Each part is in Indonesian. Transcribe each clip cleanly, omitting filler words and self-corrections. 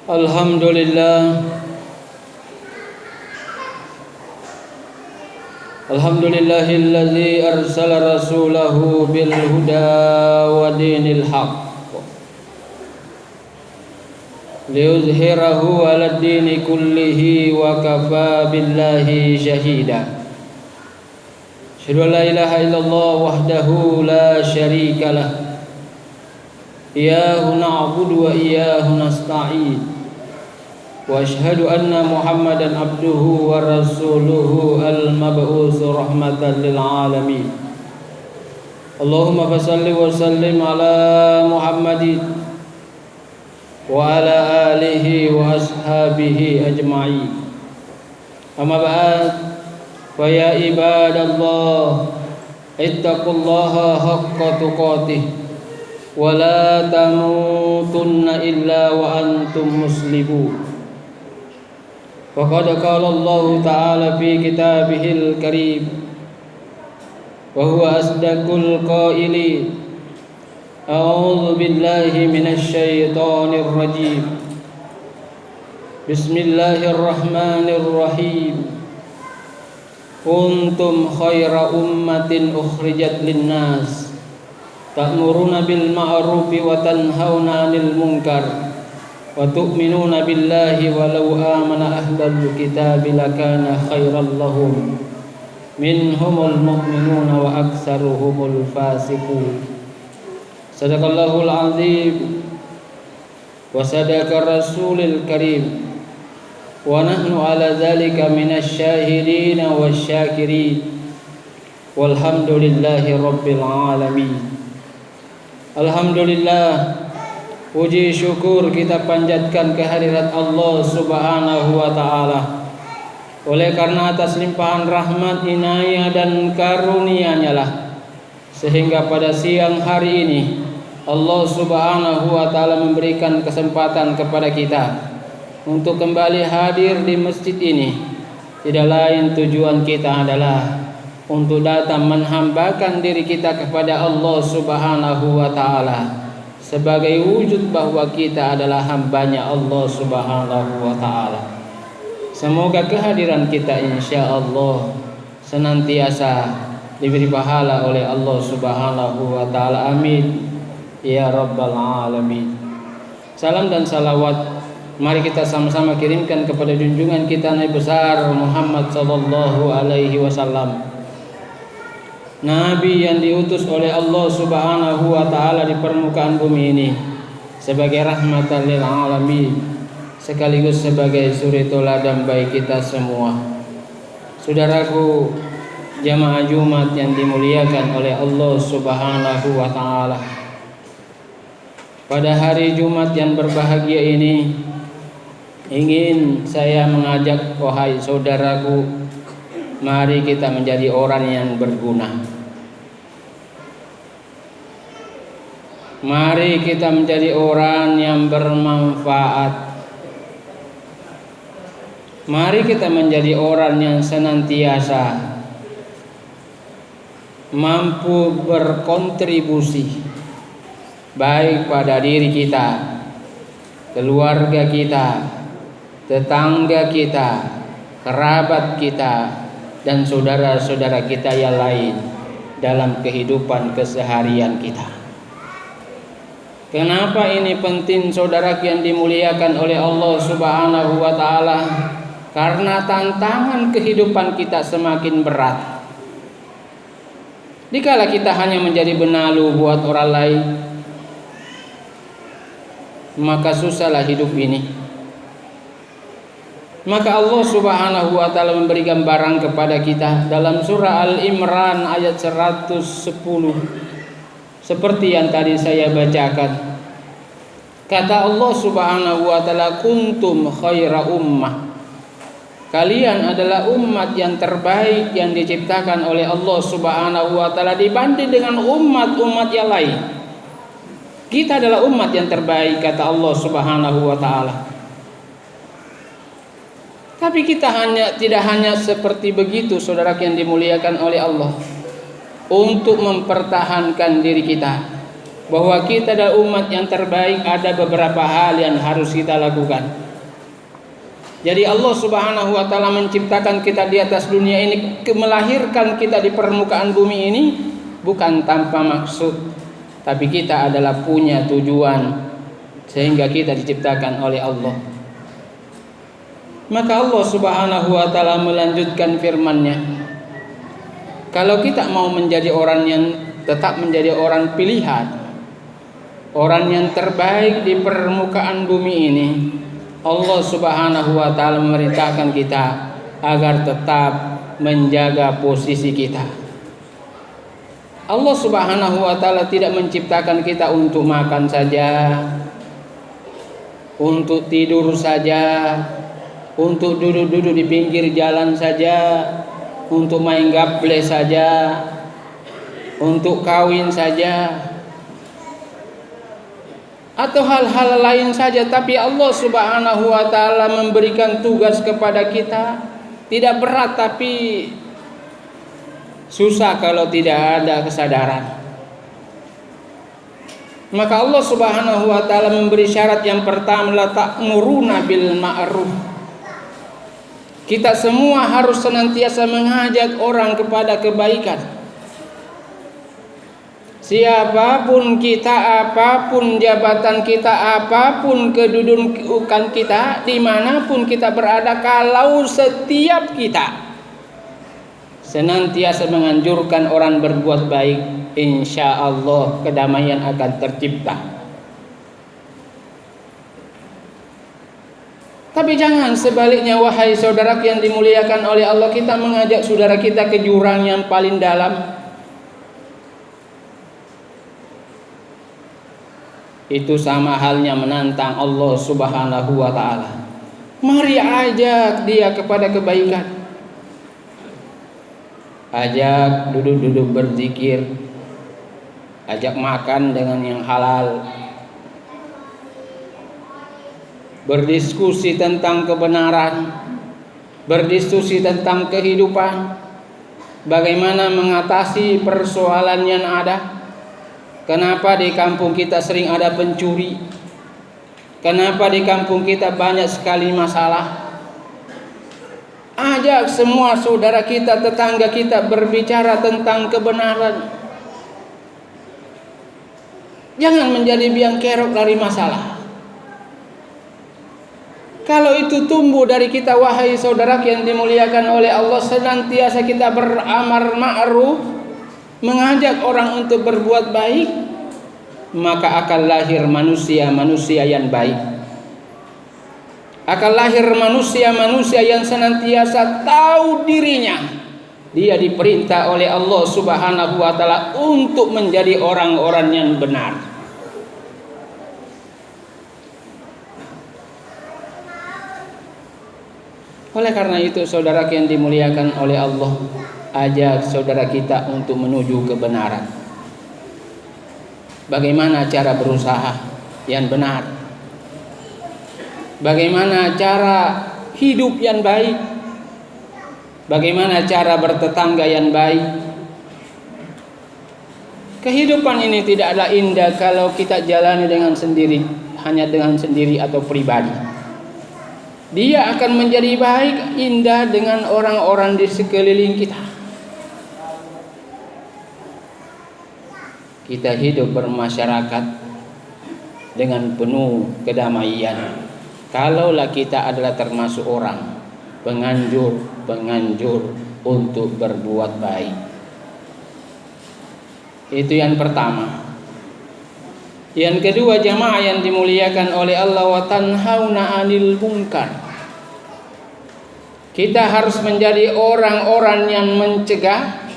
Alhamdulillah. Alhamdulillahilladzi arsala rasulahu bil huda wa dinil haqq liyuzhirahu 'alad dini kullihi wa kafa billahi shahida. Asyhadu an la ilaha illallah wahdahu la syarika lah. Iyyahu na'budu wa iyyahu nasta'in. Wa asyhadu anna Muhammadan abduhu wa rasuluhu al-mab'uts rahmatan lil alamin. Allahumma fashalli wa sallim ala Muhammadin wa ala alihi wa ashabihi ajma'in. Amma ba'd, fa ya ibadallah ittaqullaha haqqa tuqatih wa la tamutunna illa wa antum muslimun. Faqad qala Allah ta'ala fi kitabihil karim wa huwa asdaqul qailin. A'udzu billahi minasy syaithanir rajim. Bismillahirrahmanirrahim. Kuntum khaira ummatin ukhrijat linnas ta'muruna bil ma'rufi wa tanhauna 'anil munkar wa tu'minuna billahi walau amana ahlul kitabi lakana khairal lahum minhumul mu'minuna wa aktsaruhumul fasiqun. Sadaqallahul azim wa sadaqa rasulil karim wa nahnu ala dzalika minasy syahidin wasyakirin walhamdulillahi rabbil alamin. Alhamdulillah, puji syukur kita panjatkan kehadirat Allah Subhanahu wa ta'ala. Oleh karena atas limpahan rahmat, inayah dan karunia-Nya lah sehingga pada siang hari ini Allah Subhanahu wa ta'ala memberikan kesempatan kepada kita untuk kembali hadir di masjid ini. Tidak lain tujuan kita adalah untuk datang menghambakan diri kita kepada Allah Subhanahu wa ta'ala sebagai wujud bahwa kita adalah hambanya Allah Subhanahu wa ta'ala. Semoga kehadiran kita insyaallah senantiasa diberi pahala oleh Allah Subhanahu wa ta'ala. Amin ya rabbal alamin. Salam dan salawat mari kita sama-sama kirimkan kepada junjungan kita Nabi besar Muhammad sallallahu alaihi wasallam, Nabi yang diutus oleh Allah Subhanahu wa ta'ala di permukaan bumi ini sebagai rahmatan lil alamin, sekaligus sebagai suri teladan bagi kita semua. Saudaraku jamaah Jumat yang dimuliakan oleh Allah Subhanahu wa ta'ala, pada hari Jumat yang berbahagia ini ingin saya mengajak wahai saudaraku, mari kita menjadi orang yang berguna. Mari kita menjadi orang yang bermanfaat. Mari kita menjadi orang yang senantiasa mampu berkontribusi baik pada diri kita, keluarga kita, tetangga kita, kerabat kita, dan saudara-saudara kita yang lain dalam kehidupan keseharian kita. Kenapa ini penting, saudara yang dimuliakan oleh Allah Subhanahu wa ta'ala? Karena tantangan kehidupan kita semakin berat. Dikala kita hanya menjadi benalu buat orang lain, maka susahlah hidup ini. Maka Allah Subhanahu wa ta'ala memberi gambaran kepada kita dalam surah Al-Imran ayat 110 seperti yang tadi saya bacakan. Kata Allah Subhanahu wa ta'ala, kuntum khaira ummah, kalian adalah umat yang terbaik yang diciptakan oleh Allah Subhanahu wa ta'ala dibanding dengan umat-umat yang lain. Kita adalah umat yang terbaik kata Allah Subhanahu wa ta'ala. Tapi kita tidak hanya seperti begitu, saudara yang dimuliakan oleh Allah. Untuk mempertahankan diri kita, bahwa kita adalah umat yang terbaik, ada beberapa hal yang harus kita lakukan. Jadi Allah Subhanahu wa taala menciptakan kita di atas dunia ini, melahirkan kita di permukaan bumi ini bukan tanpa maksud, tapi kita adalah punya tujuan sehingga kita diciptakan oleh Allah. Maka Allah Subhanahu wa taala melanjutkan firman-Nya, kalau kita mau menjadi orang yang tetap menjadi orang pilihan, orang yang terbaik di permukaan bumi ini, Allah Subhanahu wa taala memerintahkan kita agar tetap menjaga posisi kita. Allah Subhanahu wa taala tidak menciptakan kita untuk makan saja, untuk tidur saja, untuk duduk-duduk di pinggir jalan saja, untuk main gaple saja, untuk kawin saja, atau hal-hal lain saja. Tapi Allah Subhanahu wa taala memberikan tugas kepada kita, tidak berat tapi susah kalau tidak ada kesadaran. Maka Allah Subhanahu wa taala memberi syarat yang pertama, la ta'muruna bil ma'ruf. Kita semua harus senantiasa mengajak orang kepada kebaikan. Siapapun kita, apapun jabatan kita, apapun kedudukan kita, dimanapun kita berada, kalau setiap kita senantiasa menganjurkan orang berbuat baik, insya Allah kedamaian akan tercipta. Tapi jangan sebaliknya, wahai saudara yang dimuliakan oleh Allah, kita mengajak saudara kita ke jurang yang paling dalam. Itu sama halnya menantang Allah Subhanahu wa taala. Mari ajak dia kepada kebaikan. Ajak duduk-duduk berzikir. Ajak makan dengan yang halal. Berdiskusi tentang kebenaran, berdiskusi tentang kehidupan, bagaimana mengatasi persoalan yang ada. Kenapa di kampung kita sering ada pencuri? Kenapa di kampung kita banyak sekali masalah? Ajak semua saudara kita, tetangga kita berbicara tentang kebenaran. Jangan menjadi biang kerok dari masalah. Kalau itu tumbuh dari kita, wahai saudara yang dimuliakan oleh Allah, senantiasa kita beramar ma'ruf, mengajak orang untuk berbuat baik, maka akan lahir manusia-manusia yang baik. Akan lahir manusia-manusia yang senantiasa tahu dirinya. Dia diperintah oleh Allah Subhanahu wa taala untuk menjadi orang-orang yang benar. Oleh karena itu, saudara yang dimuliakan oleh Allah, ajak saudara kita untuk menuju kebenaran. Bagaimana cara berusaha yang benar? Bagaimana cara hidup yang baik? Bagaimana cara bertetangga yang baik? Kehidupan ini tidaklah indah kalau kita jalani dengan sendiri, hanya dengan sendiri atau pribadi. Dia akan menjadi baik, indah dengan orang-orang di sekeliling kita. Kita hidup bermasyarakat dengan penuh kedamaian. Kalaulah kita adalah termasuk orang penganjur untuk berbuat baik. Itu yang pertama. Yang kedua, jamaah yang dimuliakan oleh Allah, wa tanhauna 'anil munkar. Kita harus menjadi orang-orang yang mencegah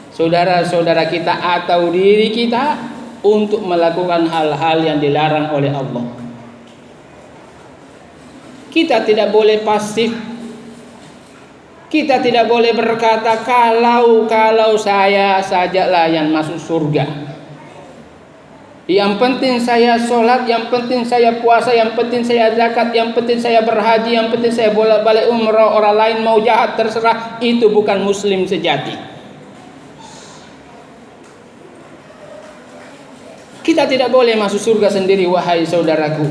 saudara-saudara kita atau diri kita untuk melakukan hal-hal yang dilarang oleh Allah. Kita tidak boleh pasif. Kita tidak boleh berkata kalau saya sajalah yang masuk surga. Yang penting saya sholat, yang penting saya puasa, yang penting saya zakat, yang penting saya berhaji, yang penting saya bolak-balik umrah. Orang lain mau jahat terserah. Itu bukan muslim sejati. Kita tidak boleh masuk surga sendiri, wahai saudaraku.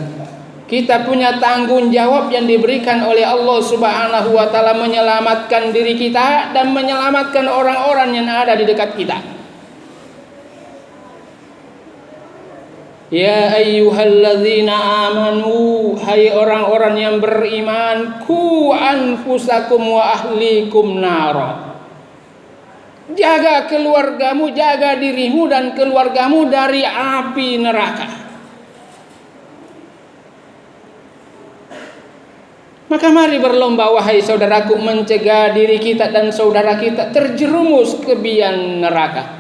Kita punya tanggung jawab yang diberikan oleh Allah Subhanahu wa taala, menyelamatkan diri kita dan menyelamatkan orang-orang yang ada di dekat kita. Ya ayyuhalladzina amanu, hai orang-orang yang beriman, ku anfusakum wa ahlikum nara. Jaga keluargamu, jaga dirimu dan keluargamu dari api neraka. Maka mari berlomba, wahai saudaraku, mencegah diri kita dan saudara kita terjerumus ke biang neraka.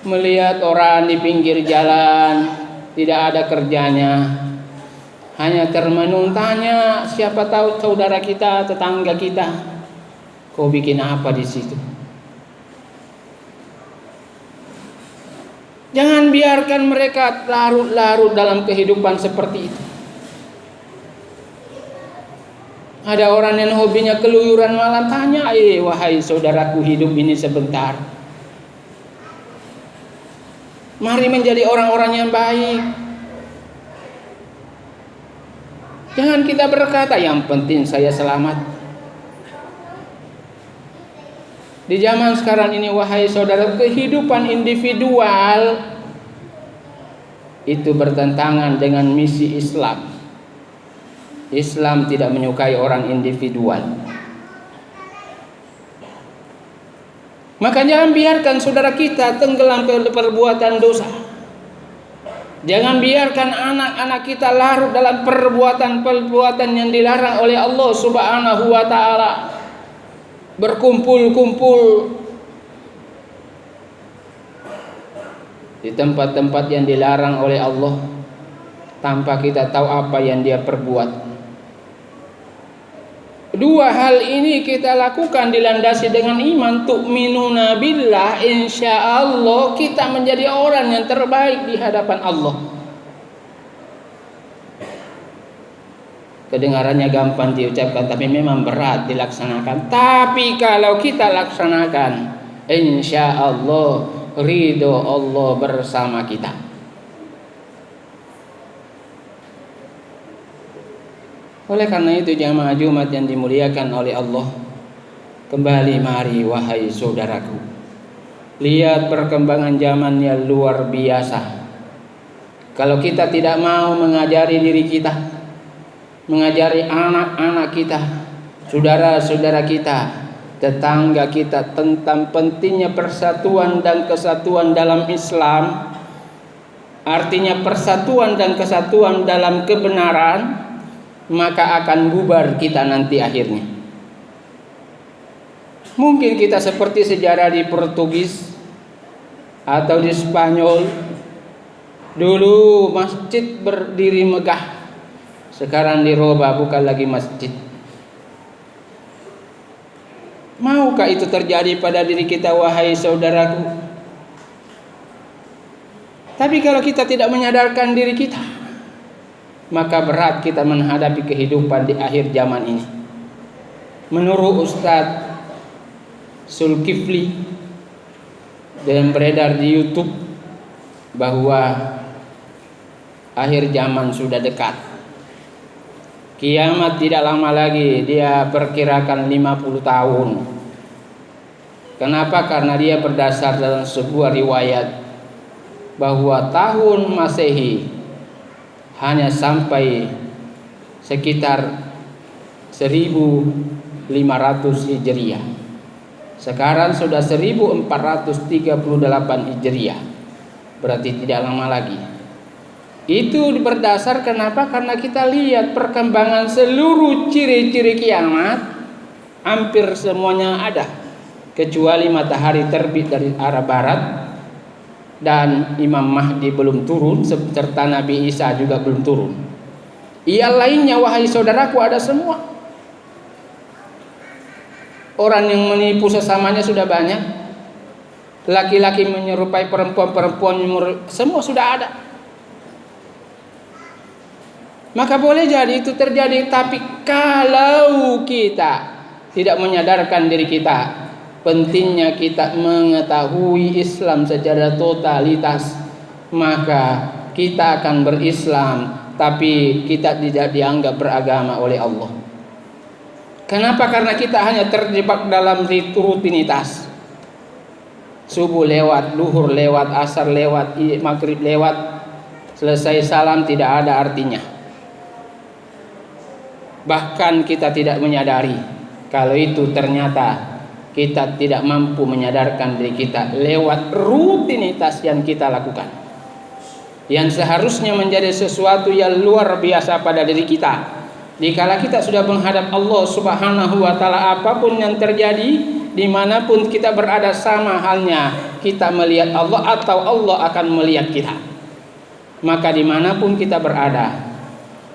Melihat orang di pinggir jalan tidak ada kerjanya, hanya termenung tanya, siapa tahu saudara kita, tetangga kita, kau bikin apa di situ? Jangan biarkan mereka larut-larut dalam kehidupan seperti itu. Ada orang yang hobinya keluyuran malam, tanya, wahai saudaraku, hidup ini sebentar. Mari menjadi orang-orang yang baik. Jangan kita berkata, yang penting saya selamat. Di zaman sekarang ini, wahai saudara, kehidupan individual itu bertentangan dengan misi Islam. Islam tidak menyukai orang individual. Maka jangan biarkan saudara kita tenggelam ke perbuatan dosa. Jangan biarkan anak-anak kita larut dalam perbuatan-perbuatan yang dilarang oleh Allah Subhanahu wa taala. Berkumpul-kumpul di tempat-tempat yang dilarang oleh Allah tanpa kita tahu apa yang dia perbuat. Dua hal ini kita lakukan dilandasi dengan iman, tu'minuna billah, insyaallah kita menjadi orang yang terbaik di hadapan Allah. Kedengarannya gampang diucapkan, tapi memang berat dilaksanakan. Tapi kalau kita laksanakan, insyaallah ridho Allah bersama kita. Oleh karena itu, jamaah Jumat yang dimuliakan oleh Allah, kembali mari wahai saudaraku, lihat perkembangan zaman yang luar biasa. Kalau kita tidak mau mengajari diri kita, mengajari anak-anak kita, saudara-saudara kita, tetangga kita tentang pentingnya persatuan dan kesatuan dalam Islam, artinya persatuan dan kesatuan dalam kebenaran, maka akan bubar kita nanti akhirnya. Mungkin kita seperti sejarah di Portugis atau di Spanyol. Dulu masjid berdiri megah, sekarang dirubah bukan lagi masjid. Maukah itu terjadi pada diri kita, wahai saudaraku? Tapi kalau kita tidak menyadarkan diri kita, maka berat kita menghadapi kehidupan di akhir zaman ini. Menurut Ustadz Zulkifli dan beredar di YouTube bahwa akhir zaman sudah dekat. Kiamat tidak lama lagi, dia perkirakan 50 tahun. Kenapa? Karena dia berdasar dalam sebuah riwayat bahwa tahun Masehi hanya sampai sekitar 1500 Hijriah. Sekarang sudah 1438 Hijriah. Berarti tidak lama lagi. Itu berdasar kenapa? Karena kita lihat perkembangan seluruh ciri-ciri kiamat, hampir semuanya ada, kecuali matahari terbit dari arah barat dan Imam Mahdi belum turun, serta Nabi Isa juga belum turun. Yang lainnya, wahai saudaraku, ada semua. Orang yang menipu sesamanya sudah banyak. Laki-laki menyerupai perempuan semua sudah ada. Maka boleh jadi itu terjadi, tapi kalau kita tidak menyadarkan diri kita, pentingnya kita mengetahui Islam secara totalitas, maka kita akan berislam, tapi kita tidak dianggap beragama oleh Allah. Kenapa? Karena kita hanya terjebak dalam rutinitas. Subuh lewat, duhur lewat, asar lewat, maghrib lewat, selesai salam tidak ada artinya. Bahkan kita tidak menyadari kalau itu ternyata kita tidak mampu menyadarkan diri kita lewat rutinitas yang kita lakukan, yang seharusnya menjadi sesuatu yang luar biasa pada diri kita. Dikala kita sudah menghadap Allah Subhanahu wa ta'ala, apapun yang terjadi, dimanapun kita berada, sama halnya kita melihat Allah atau Allah akan melihat kita. Maka dimanapun kita berada,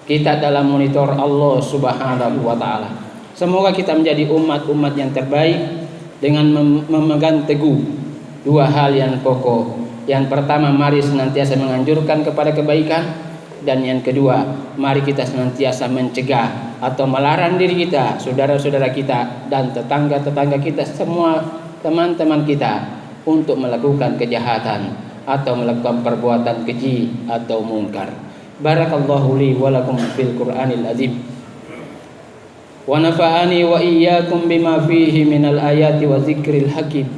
kita dalam monitor Allah Subhanahu wa ta'ala. Semoga kita menjadi umat-umat yang terbaik dengan memegang teguh dua hal yang pokok. Yang pertama, mari senantiasa menganjurkan kepada kebaikan. Dan yang kedua, mari kita senantiasa mencegah atau melarang diri kita, saudara-saudara kita, dan tetangga-tetangga kita, semua teman-teman kita, untuk melakukan kejahatan atau melakukan perbuatan keji atau mungkar. Barakallahu li wa lakum fil Qur'anil azim, wa nafa'ani wa iyyakum bima fihi minal ayati wa zikril hakim,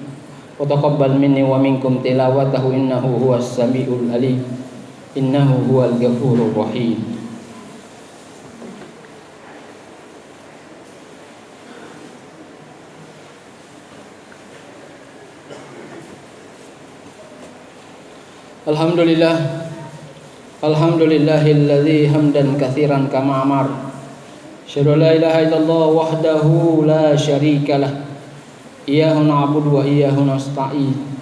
wa taqabbal minni wa minkum tilawatahu innahu huwas samiul alim. Innahu huwal ghafurur rahim. Alhamdulillahilladzi hamdan katsiran kama amar. Asyhadu an la ilaha illallah wahdahu la syarikalah. Iyyahu na'budu wa iyyahu nasta'in.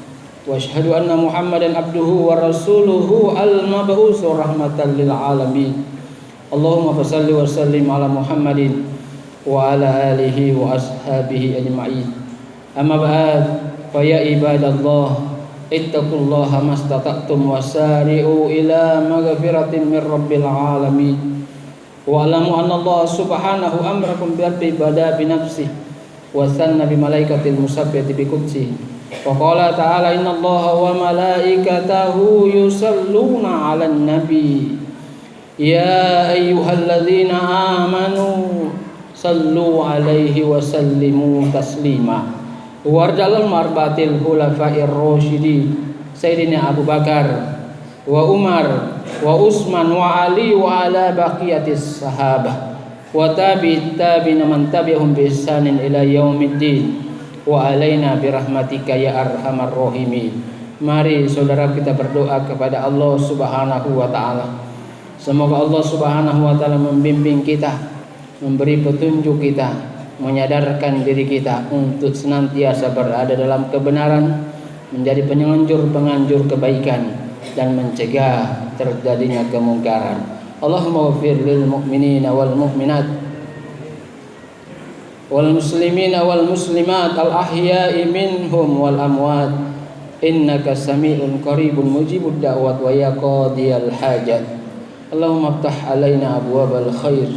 Wa asyhadu anna Muhammadan abduhu wa rasuluhu al-mab'uts rahmatan lil alamin. Allahumma shalli wa sallim ala Muhammadin wa ala alihi wa ashabihi ajma'in. Amma ba'd, fa ya ibadallah, ittaqullaha mastata'tum wasari'u ila maghfiratin min rabbil alamin. Wa alamu anna Allah subhanahu amrakum bi ibadah bi nafsihi wa sanna bi malaikatil musabbihati bi qudsihi. Wa qala ta'ala innallaha wa malaikatahu yusalluna 'alan nabi ya ayyuhalladzina amanu sallu 'alaihi wa sallimu taslima. Warjalal marbatil khulafa'ir rasyidin Sayyidina Abu Bakar wa Umar wa Utsman wa Ali wa ala baqiyatis sahabah wa tabi'it tabi'in man tabi'ahum bi ihsanin ila yaumiddin wa alaina birahmatika ya arhamar rahimin. Mari saudara kita berdoa kepada Allah Subhanahu wa ta'ala. Semoga Allah Subhanahu wa ta'ala membimbing kita, memberi petunjuk kita, menyadarkan diri kita untuk senantiasa berada dalam kebenaran, menjadi penganjur kebaikan, dan mencegah terjadinya kemungkaran. Allahumma ighfir lil mu'minina wal mu'minat wal muslimina wal muslimat al ahya'i minhum wal amwat innaka sami'un qaribun mujibud da'wat wa ya qadiyal hajat. Allahumma iftah alaina abwabal khair,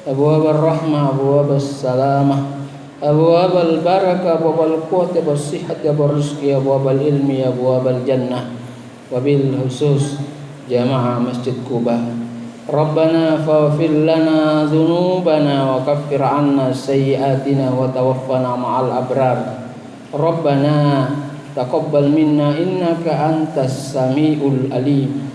abwabal rahmah, abwabal salamah, abwabal barakah, abwabal quwwati was sihhati wal rizqi, abwabal ilmi, abwabal jannah, wabil khusus jamaah Masjid Quba. Rabbana faghfir lana dzunubana wa kaffir 'anna sayyi'atina wa tawaffana ma'al abrar. Rabbana taqabbal minna innaka antas samiul alim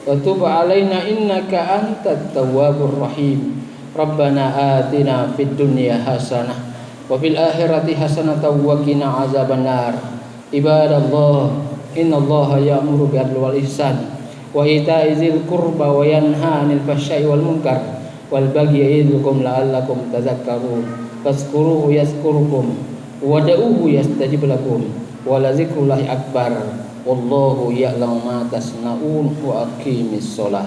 wa tub 'alaina innaka antat tawwabur rahim. Rabbana atina fid dunya hasanah wa fil akhirati hasanah wa qina azabannar. Ibadallah, innallaha ya'muru bil 'adli wal ihsan wa ita'i dzil qurba wa yanha 'anil fahsya'i wal munkar wal bagyi ya'idukum la'allakum tadhakkarun. Fazkuruhu yazkurkum wad'uuhu yastajib lakum wa la dzikrullahi akbar wallahu ya'lamu ma tasna'un wa aqimis shalah.